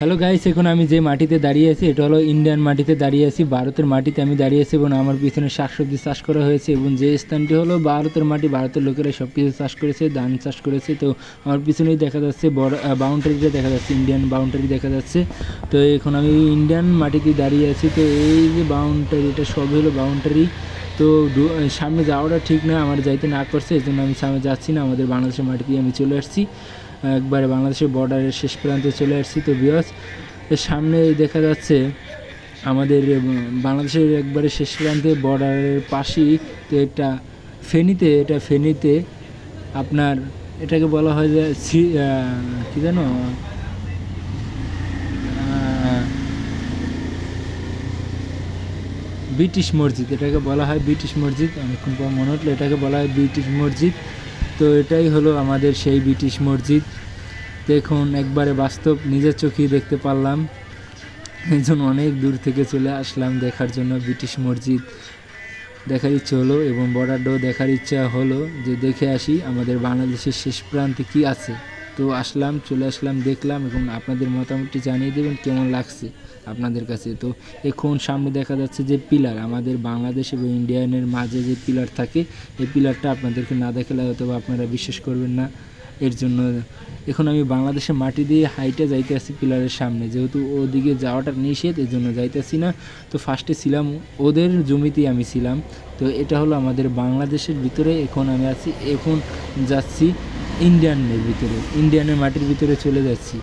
Hello guys, এখন আমি যে মাটিতে দাঁড়িয়ে আছি এটা হলো ইন্ডিয়ান মাটিতে দাঁড়িয়ে আছি। ভারতের মাটিতে আমি দাঁড়িয়ে আছি এবং আমার পিছনে শাকসবজি চাষ করা হয়েছে এবং যে স্থানটি হলো ভারতের মাটি, ভারতের লোকেরা সব কিছু চাষ করেছে, ধান চাষ করেছে। তো আমার পিছনেই দেখা যাচ্ছে বড় বাউন্ডারিটা দেখা যাচ্ছে, ইন্ডিয়ান বাউন্ডারি দেখা যাচ্ছে। তো এখন আমি ইন্ডিয়ান মাটিতে দাঁড়িয়ে আছি। তো এই যে বাউন্ডারি, এটা সব হলো বাউন্ডারি। তো সামনে যাওয়াটা ঠিক না, আমার যাইতে না করছে, এই জন্য আমি সামনে যাচ্ছি না। আমাদের বাংলাদেশের মাটিতে আমি চলে আসছি, একবারে বাংলাদেশের বর্ডারের শেষ প্রান্তে চলে আসছি। তো বিয়স এর সামনে দেখা যাচ্ছে আমাদের বাংলাদেশের একবারে শেষ প্রান্তে বর্ডারের পাশেই। তো এটা ফেনীতে আপনার এটাকে বলা হয় যে কী জানো, ব্রিটিশ মসজিদ, এটাকে বলা হয় ব্রিটিশ মসজিদ। অনেকক্ষণ পর মনে হলো এটাকে বলা হয় ব্রিটিশ মসজিদ। তো এটাই হলো আমাদের সেই ব্রিটিশ মসজিদ। দেখুন, একবারে বাস্তব নিজের চোখেই দেখতে পারলাম, এই জন্য অনেক দূর থেকে চলে আসলাম দেখার জন্য। ব্রিটিশ মসজিদ দেখার ইচ্ছে হলো এবং বর্ডারটাও দেখার ইচ্ছা হলো যে দেখে আসি আমাদের বাংলাদেশের শেষ প্রান্তে কী আছে। তো চলে আসলাম, দেখলাম এবং আপনাদের মতামতটি জানিয়ে দেবেন কেমন লাগছে আপনাদের কাছে। তো এখন সামনে দেখা যাচ্ছে যে পিলার, আমাদের বাংলাদেশ এবং ইন্ডিয়ানের মাঝে যে পিলার থাকে, এই পিলারটা আপনাদেরকে না দেখালে হয়তো আপনারা বিশ্বাস করবেন না। এর জন্য এখন আমি বাংলাদেশের মাটি দিয়ে হাইটে যাইতে আসি পিলারের সামনে, যেহেতু ওদিকে যাওয়াটা নিষেধ, এর জন্য যাইতেছি না। তো ফার্স্টে ছিলাম ওদের জমিতেই আমি ছিলাম। তো এটা হলো আমাদের বাংলাদেশের ভিতরে, এখন আমি আছি, এখন যাচ্ছি ইন্ডিয়ানের ভিতরে, ইন্ডিয়ানের মাটির ভিতরে চলে যাচ্ছি।